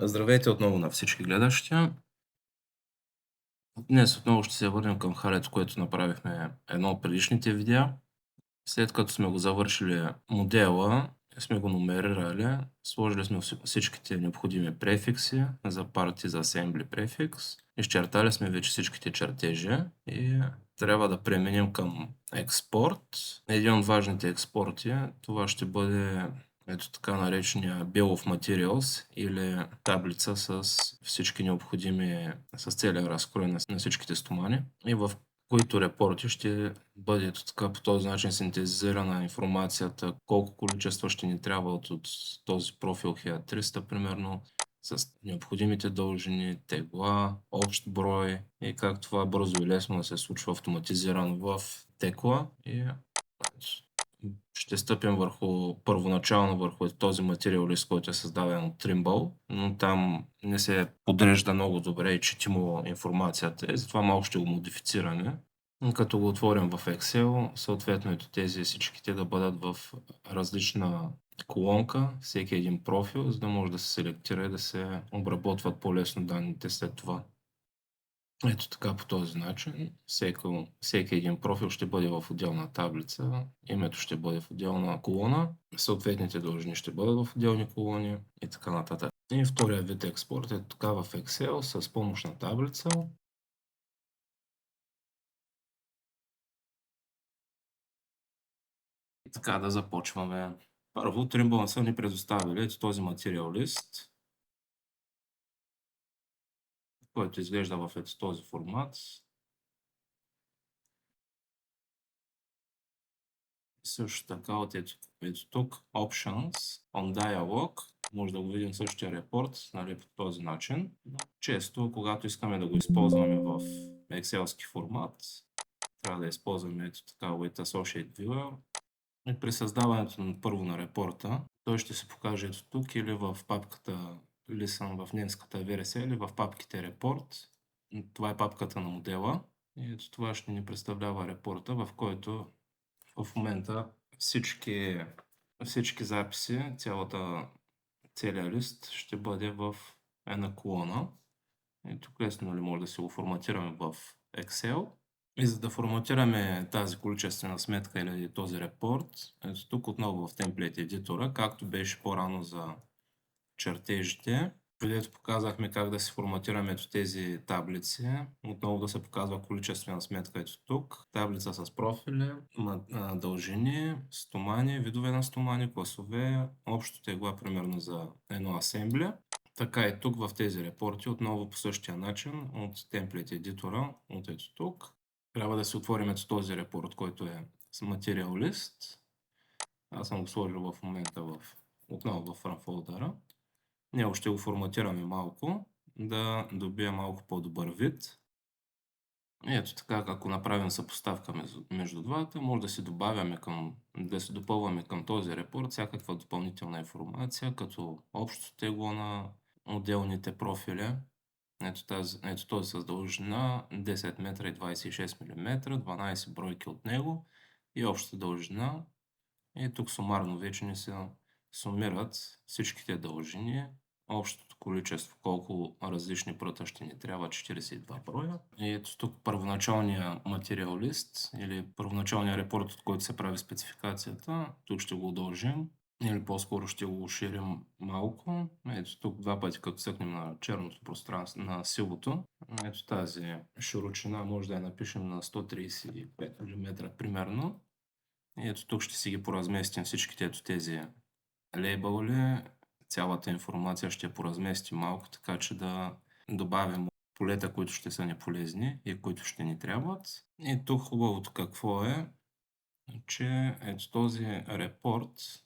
Здравейте отново на всички гледащи. Днес отново ще се върнем към халето, което направихме едно от предишните видеа. След като сме го завършили модела, сме го номерирали, сложили сме всичките необходими префикси за part и за assembly префикс, изчертали сме вече всичките чертежи и трябва да преминем към експорт. Един от важните експорти, това ще бъде ето така наречения Bill of Materials или таблица с всички необходими, с целия разкрой на всичките стомани и в които репорти ще бъде така по този начин синтезирана информацията, колко количество ще ни трябва от този профил 1300 примерно, с необходимите дължини, тегла, общ брой и как това бързо и лесно да се случва автоматизирано в текла. И ще стъпим първоначално върху този материал лист, който е създаден от Trimble, но там не се подрежда много добре и четимо информацията и затова малко ще го модифицираме. Като го отворим в Excel, съответно ето тези всичките да бъдат в различна колонка, всеки един профил, за да може да се селектира и да се обработват по-лесно данните след това. Ето така по този начин. Всеки един профил ще бъде в отделна таблица, името ще бъде в отделна колона, съответните дължини ще бъдат в отделни колони и така нататък. И втория вид експорт е така в Excel с помощ на таблица. И така да започваме. Първо, Trimble са ни предоставили този материал лист, който изглежда в този формат. Също така от ето тук Options on Dialog може да го видим същия репорт, нали, по този начин. Често, когато искаме да го използваме в екселски формат, трябва да използваме ето така with Associate Viewer. И при създаването първо на репорта, той ще се покаже ето тук или в папката Listen в немската версия, или в папките репорт. Това е папката на модела. И ето това ще ни представлява репорта, в който в момента всички записи, целият лист ще бъде в една колона. И тук лесно ли може да си го форматираме в Excel. И за да форматираме тази количествена сметка или този репорт, ето тук отново в темплейт едитора, както беше по-рано за чертежите, където показахме как да си форматираме тези таблици. Отново да се показва количествена сметка ето тук. Таблица с профили, дължини, стомани, видове на стомани, класове, общо тегла примерно за едно асембле. Така и тук в тези репорти, отново по същия начин, от темплейт едитора, от ето тук. Трябва да си отворим ето този репорт, който е с материал лист. Аз съм го сложил в момента отново в run фолдъра. Него ще го форматираме малко, да добие малко по-добър вид. Ето така, ако направим съпоставка между двата, може да се допълваме към този репорт всякаква допълнителна информация, като общото тегло на отделните профили. Ето този с дължина 10 метра и 26 мм, 12 бройки от него и общата дължина. И тук сумарно вече ни се сумират всичките дължини, общото количество, колко различни пръта ще ни трябва, 42 броя. И ето тук първоначалния материал лист или първоначалния репорт, от който се прави спецификацията. Тук ще го удължим или по-скоро ще го уширим малко. Ето тук два пъти, като цъкнем на черното пространство, на силото. Ето тази широчина може да я напишем на 135 мм примерно. И ето тук ще си ги поразместим всичките ето тези лейбъли. Цялата информация ще я поразместим малко, така че да добавим полета, които ще са ни полезни и които ще ни трябват. И тук хубавото какво е, че ето този репорт,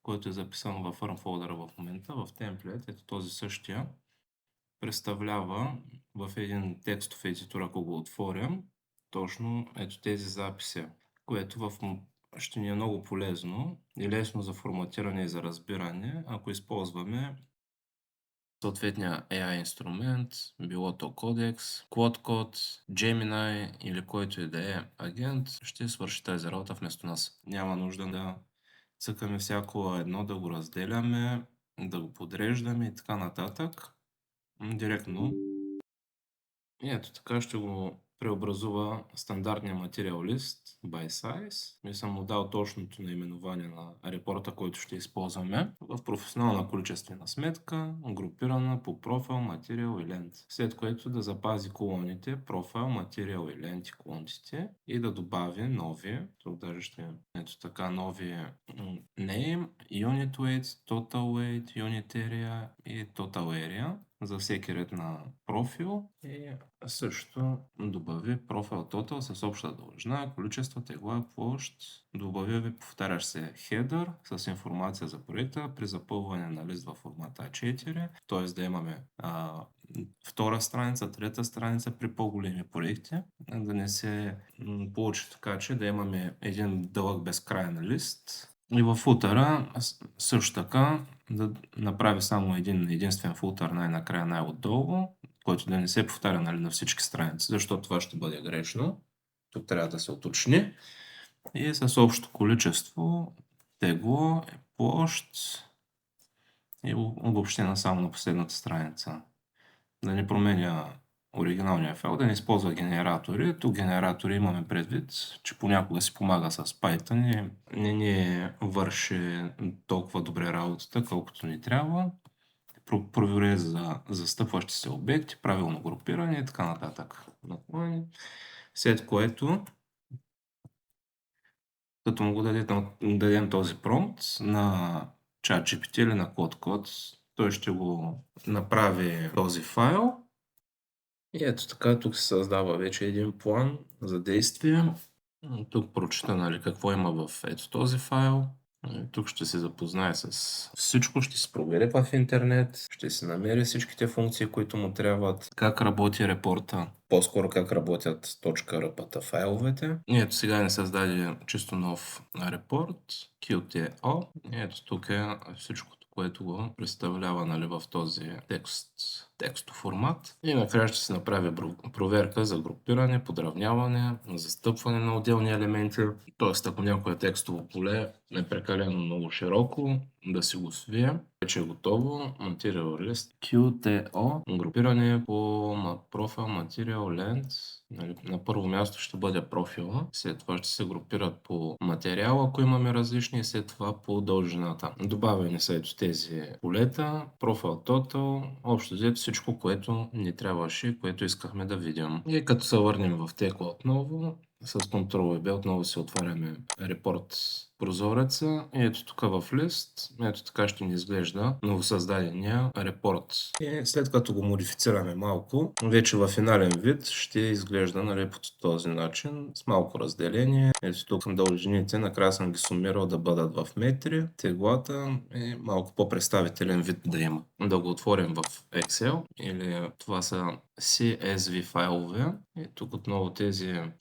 който е записан в run фолдъра в момента, в темплейт, ето този същия, представлява в един текстов едитор, ако го отворим, точно ето тези записи, което ще ни е много полезно и лесно за форматиране и за разбиране, ако използваме съответния AI инструмент, било то Codex, Quadcode, Gemini или който и да е агент, ще свърши тази работа вместо нас. Няма нужда да цъкаме всяко едно, да го разделяме, да го подреждаме и така нататък. Директно. И ето така ще го преобразува стандартния материал лист by size. И съм му дал точното наименование на репорта, който ще използваме в професионална количествена сметка, групирана по профил, материал и ленти. След което да запази колоните, профил, материал и ленти колоните и да добави нови. Тук даже ще ето така нови name, unit weight, total weight, unit area и total area за всеки ред на профил и също добави профил total с обща дължина, количество, тегла, площ. Добави повтарящ се header с информация за проекта при запълване на лист във формата A4, т.е. да имаме втора страница, трета страница при по-големи проекти, да не се получи така, че да имаме един дълъг безкрайен лист. И в футъра също така да направи само единствен футър най-накрая, най-отдолу, който да не се повтаря на всички страници, защото това ще бъде грешно. Тук трябва да се уточни. И с общо количество, тегло, площ и обобщена само на последната страница. Да не променя оригиналния файл, да не използва генератори. Тук генератори имаме предвид, че понякога си помага с Python и не ни върши толкова добре работата, колкото ни трябва. Проверя за застъпващи се обекти, правилно групиране и така нататък. След което, като му го дадем този промпт на ChatGPT или на CloudCode, той ще го направи този файл. И ето така, тук се създава вече един план за действие. Тук прочита какво има в ето този файл. Тук ще се запознае с всичко, ще се провери в интернет, ще се намери всичките функции, които му трябват, как работи репорта, по-скоро как работят .rpt файловете. И ето сега ни създаде чисто нов репорт, QTO. И ето тук е всичкото, което го представлява в този текстов формат. И накрая ще се направи проверка за групиране, подравняване, застъпване на отделни елементи. Тоест, ако някое текстово поле е прекалено много широко, да си го свие. Вече е готово. Материал лист, QTO, групиране по профил, материал, лент. На първо място ще бъде профила, след това ще се групират по материал, ако имаме различни, и след това по дължината. Добавени са ето тези полета, профил total, общо взето всичко, което ни трябваше, което искахме да видим. И като се върнем в текла отново, с Ctrl B отново си отваряме репорт прозореца и ето тук в лист, ето така ще ни изглежда новосъздадения репорт. И след като го модифицираме малко, вече в финален вид ще изглежда по този начин, с малко разделение. Ето тук съм дължините, накрая съм ги сумирал да бъдат в метри, теглата и малко по-представителен вид да има. Да го отворим в Excel или това са CSV файлове. И тук отново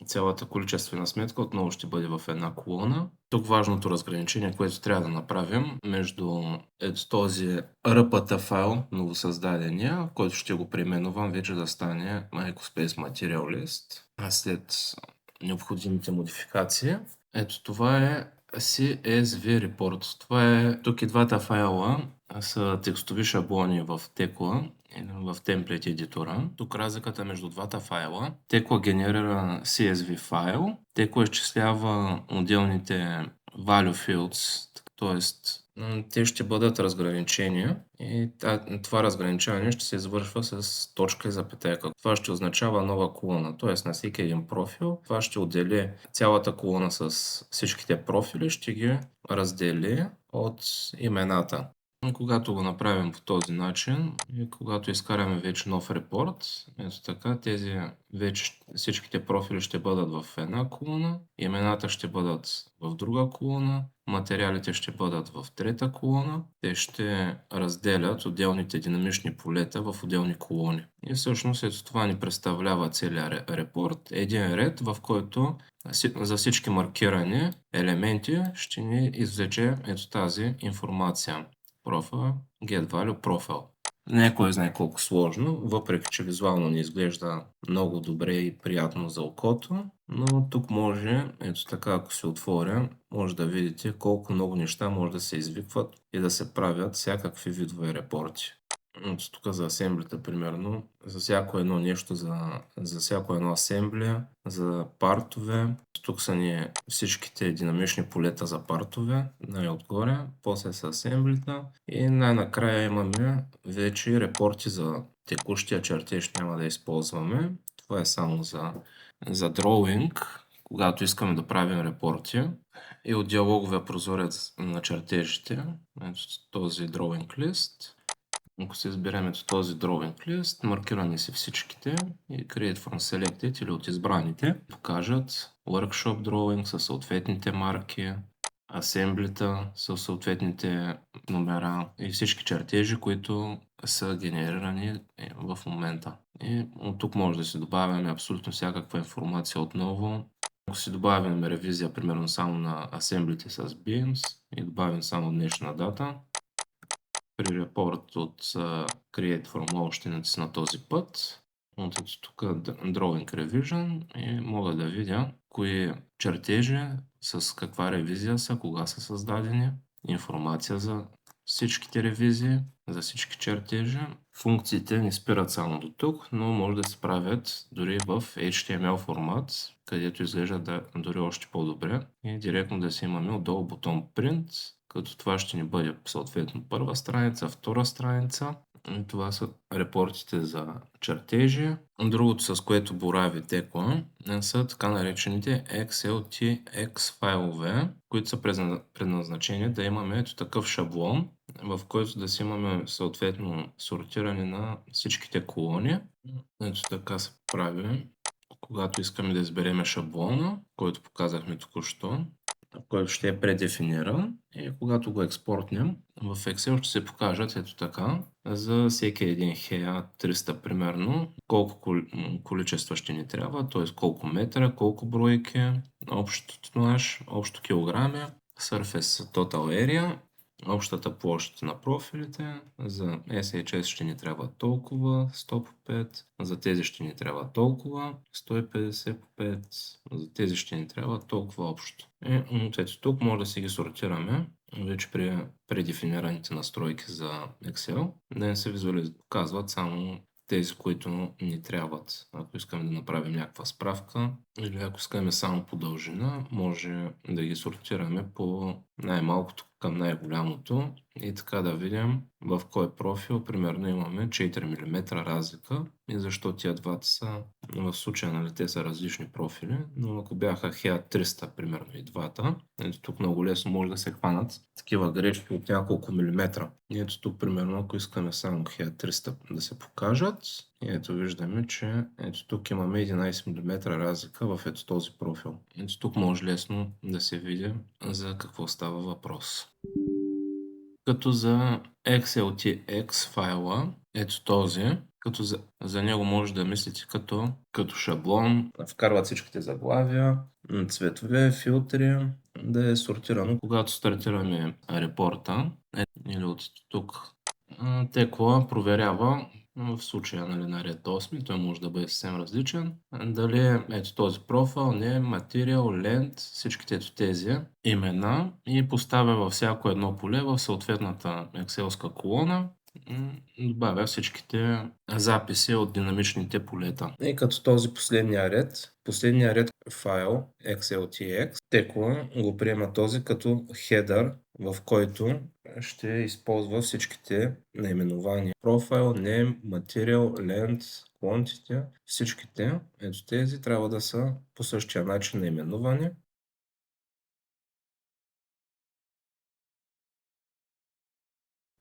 цялата количествена сметка отново ще бъде в една колона. Тук важното разграничение, което трябва да направим между този rpt файл, новосъздадения, който ще го преименувам вече да стане Microspace Material List, а след необходимите модификации. Ето това е CSV Report. Тук и двата файла са текстови шаблони в Tekla, в темплет едитора. Тук разликата между двата файла. Tekla генерира CSV файл. Tekla изчислява отделните value fields, т.е. те ще бъдат разграничени и това разграничаване ще се извършва с точка и запетайка. Това ще означава нова колона, т.е. на всеки един профил. Това ще отдели цялата колона с всичките профили, ще ги раздели от имената. И когато го направим по този начин и когато изкараме вече нов репорт, ето така, вече всичките профили ще бъдат в една колона, имената ще бъдат в друга колона, материалите ще бъдат в трета колона, те ще разделят отделните динамични полета в отделни колони. И всъщност ето това ни представлява целият репорт, един ред, в който за всички маркирани елементи ще ни извлече ето тази информация. Profile, get value, profile. Не е кой знае колко сложно, въпреки че визуално не изглежда много добре и приятно за окото, но тук може, ето така, ако се отворя, може да видите колко много неща може да се извикват и да се правят всякакви видове репорти. Ето тук за асемблите, примерно, за всяко едно нещо, за всяко едно асемблия, за партове. Тук са ни всичките динамични полета за партове, най-отгоре, после са асемблита и най-накрая имаме вече репорти за текущия чертеж, няма да използваме. Това е само за drawing, когато искаме да правим репорти. И от диалоговия прозорец на чертежите, ето този drawing list. Ако се изберем ето този drawing list, маркирани са всичките и create from selected или от избраните, покажат workshop drawing със съответните марки, асемблита със съответните номера и всички чертежи, които са генерирани в момента. И от тук може да си добавяме абсолютно всякаква информация отново. Ако си добавим ревизия, примерно само на асемблите с beams и добавим само днешна дата, при репорт от Create from All ще натисна този път. От тук Drawing Revision и мога да видя кои чертежи с каква ревизия са, кога са създадени, информация за всичките ревизии, за всички чертежи. Функциите не спират само до тук, но може да се правят дори в HTML формат, където изглежда дори още по-добре и директно да си имаме отдолу бутон Print, като това ще ни бъде съответно първа страница, втора страница. И това са репортите за чертежи. Другото, с което борави Tekla, са така наречените XLTX файлове, които са предназначени да имаме ето такъв шаблон, в който да си имаме съответно сортиране на всичките колони. Ето така се прави, когато искаме да изберем шаблона, който показахме току-що, който ще е предефиниран и когато го експортнем, в Excel ще се покажат ето така за всеки един HEA 300 примерно, колко количества ще ни трябва, т.е. колко метра, колко бройки, общото тонаж, общо килограми, Surface Total Area, общата площ на профилите, за SHS ще ни трябва толкова, 100 по 5, за тези ще ни трябва толкова, 150 по 5, за тези ще ни трябва толкова общо. Ето тук може да си ги сортираме вече при предефинираните настройки за Excel, да не се показват само тези, които ни трябват. Ако искаме да направим някаква справка или ако искаме само по дължина, може да ги сортираме по най-малкото към най-голямото и така да видим в кой профил примерно имаме 4 мм разлика и защо тия двата са, в случая нали те са различни профили, но ако бяха HEA 300 примерно и двата, ето тук много лесно може да се хванат такива грешки от няколко милиметра. И ето тук примерно ако искаме само HEA 300 да се покажат, и ето виждаме, че ето тук имаме 11 мм разлика в ето този профил. Ето тук може лесно да се види за какво става въпрос. Като за XLTX файла, ето този, като за него може да мислите като шаблон, вкарват всичките заглавия, цветове, филтри, да е сортирано. Когато стартираме репорта, или от тук, Tekla проверява в случая нали, на ред 8, той може да бъде съвсем различен. Дали ето този профил, не, материал, лент, всичките ето тези имена и поставя във всяко едно поле в съответната екселска колона, добавя всичките записи от динамичните полета. И като този последния ред файл XLTX, Tekla го приема този като header, в който ще използва всичките наименования. Profile, Name, Material, Length, Quantity, всичките, ето тези трябва да са по същия начин наименувани.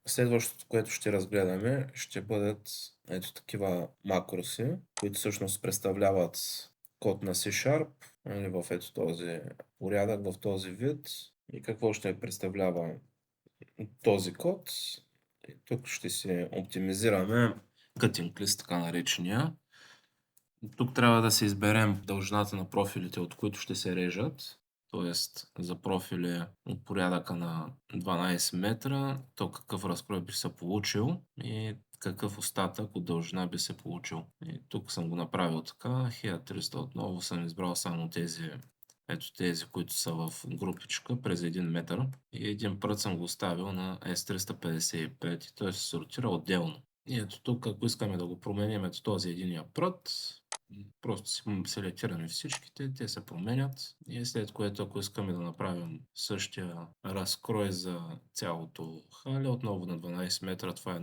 Следващото, което ще разгледаме, ще бъдат ето такива макроси, които всъщност представляват код на C# или в ето този порядък, в този вид. И какво ще представлява този код. И тук ще си оптимизираме cutting list, така наречения. Тук трябва да се изберем дължината на профилите, от които ще се режат. Тоест за профили от порядъка на 12 метра, то какъв разкрой би се получил и какъв остатък от дължина би се получил. И тук съм го направил така. 1300 отново съм избрал само тези, ето тези, които са в групичка през 1 метър. И един прът съм го оставил на S355 и той се сортира отделно. И ето тук, ако искаме да го променим ето този единия прът, просто си селектираме всичките, те се променят и след което, ако искаме да направим същия разкрой за цялото хале, отново на 12 метра, това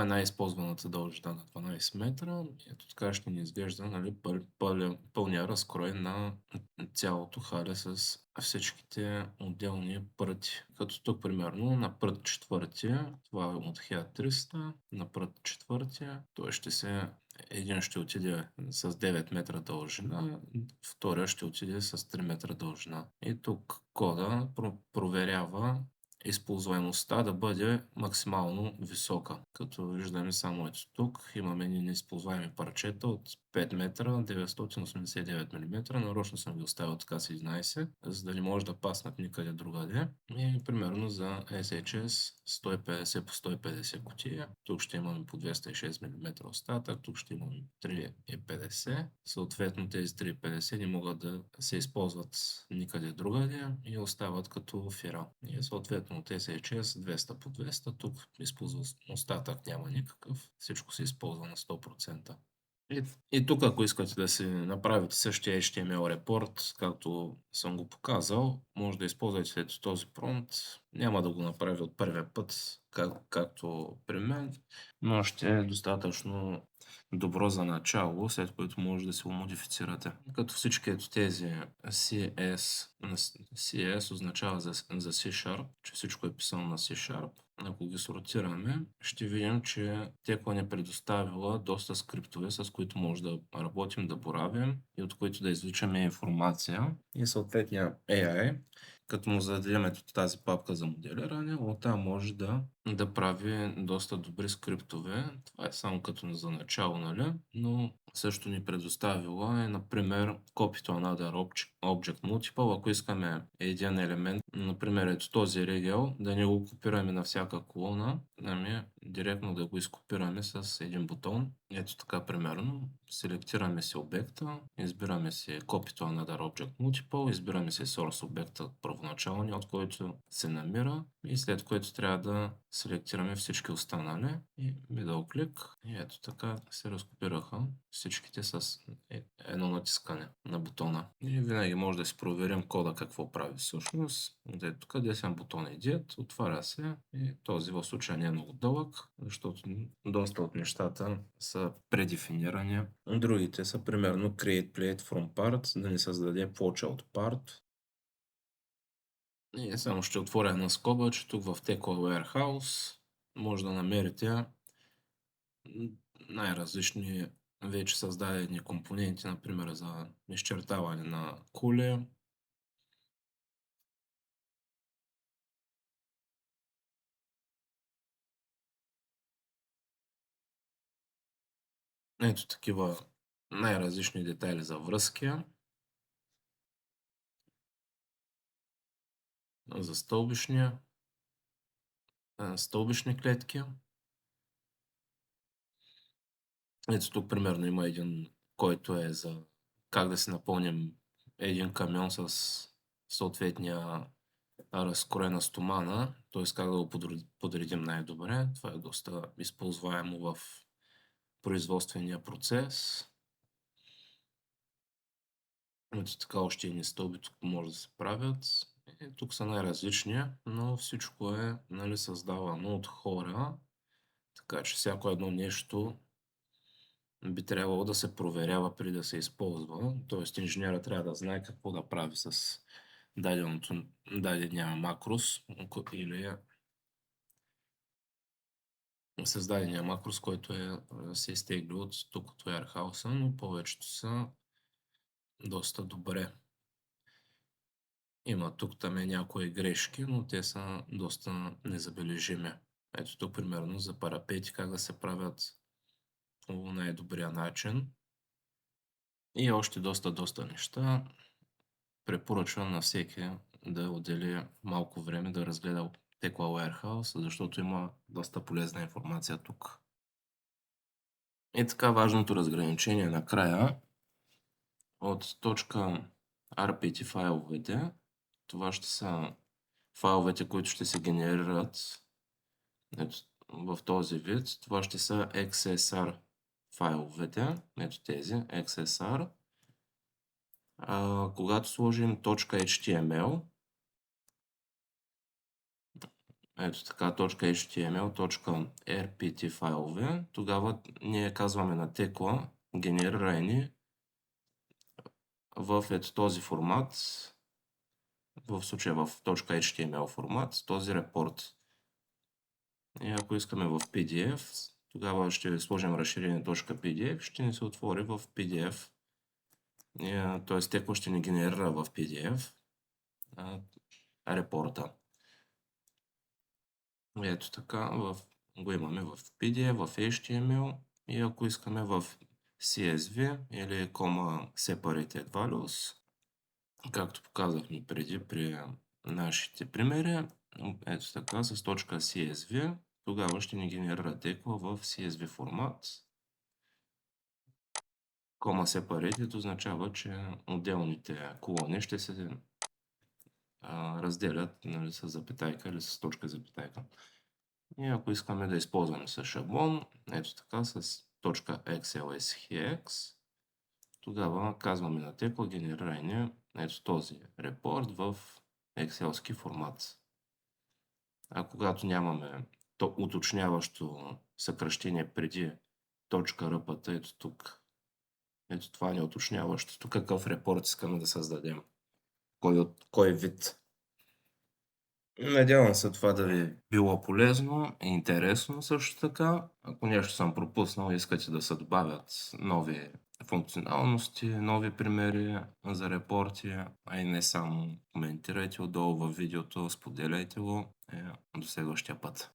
е най-използваната дължина на 12 метра. Ето така ще ни изглежда, нали, пълния разкрой на цялото хале с всичките отделни пръти. Като тук, примерно, на прът четвърти, това е от 1300, на прът четвърти, един ще отиде с 9 метра дължина, втория ще отиде с 3 метра дължина. И тук кода проверява използваемостта да бъде максимално висока. Като виждаме само ето тук, имаме неизползваеми парчета от 5 метра, 989 мм. Нарочно съм ги оставил така с 11, за да не може да паснат никъде другаде. И примерно за SHS 150 по 150 кутия. Тук ще имаме по 206 мм остатък, тук ще имаме 3,50. Съответно тези 3,50 не могат да се използват никъде другаде и остават като фирал. И съответно от SHS 200 по 200, тук остатък няма никакъв, всичко се използва на 100%. И тук, ако искате да си направите същия HTML репорт, както съм го показал, може да използвате ето този промпт. Няма да го направя от първия път, както при мен, но ще е достатъчно добро за начало, след което може да се го модифицирате. Като всички ето тези CS означава за C-Sharp, че всичко е писано на C-Sharp. Ако ги сортираме, ще видим, че Tekla ни предоставила доста скриптове, с които може да работим, да боравим и от които да извличаме информация. И съответния AI, като му зададем ето тази папка за моделиране, оттам може да прави доста добри скриптове. Това е само като за начало, нали? Но също ни предоставила например, copy to another object multiple. Ако искаме един елемент, например, ето този регел, да не го копираме на всяка колона, ами директно да го изкопираме с един бутон. Ето така, примерно, селектираме си обекта, избираме си copy to another object multiple, избираме си source обекта първоначалния, от който се намира и след което трябва да селектираме всички останали и middle клик. И ето така се разкопираха всичките с едно натискане на бутона. И винаги може да си проверим кода какво прави всъщност. Ето тук десен бутон Edit, отваря се и този в случая не е много дълъг, защото доста от нещата са предефинирани. Другите са примерно Create Plate from Part, да ни създаде плоча от part. И само ще отворя една скоба, че тук в Tekla Warehouse може да намерите най-различни вече създадени компоненти, например за изчертаване на кули. Ето такива най-различни детайли за връзки, за стълбищни клетки. Ето тук примерно има един, който е за как да си напълним един камион с съответния разкроена стомана, т.е. как да го подредим най-добре. Това е доста използваемо в производствения процес. Ето така още едни стълби тук може да се правят. И тук са най-различни, но всичко е, нали, създавано от хора, така че всяко едно нещо би трябвало да се проверява преди да се използва. Т.е. инженера трябва да знае какво да прави с дадения макрос или създадения макрос, който се изтегли от тук от Warehouse, но повечето са доста добре. Има тук там някои грешки, но те са доста незабележими. Ето тук примерно за парапети как да се правят по най-добрия начин. И още доста неща. Препоръчвам на всеки да отдели малко време да разгледа Tekla Warehouse, защото има доста полезна информация тук. И така важното разграничение накрая от точка RPT файловете. Това ще са файловете, които ще се генерират в този вид. Това ще са XSR файловете. Ето тези XSR. Когато сложим .html, ето така, .html, .rpt файлове, тогава ние казваме на текла генерирай ни в ето този формат, в случая в .html формат, този репорт. И ако искаме в PDF, тогава ще сложим разширение .pdf, ще ни се отвори в PDF. Т.е. текла ще ни генерира в PDF репорта. Ето така, го имаме в PDF, в HTML и ако искаме в CSV или Separated Values, както показахме преди при нашите примери, ето така с .csv, тогава ще ни генерира текла в CSV формат. Separated означава, че отделните колони ще се разделят, нали, с запетайка или с точка запетайка. И ако искаме да използваме с шаблон, ето така с .xlshex, тогава казваме на текла генерирай ни ето този репорт в екселски формат. А когато нямаме уточняващо съкръщение преди .rpt, ето тук, ето това не е уточняващото, какъв репорт искаме да създадем, кой вид. Надявам се това да ви е било полезно и интересно също така. Ако нещо съм пропуснал и искате да се добавят нови функционалности, нови примери за репорти, а и не само, коментирайте отдолу във видеото, споделяйте го. До следващия път.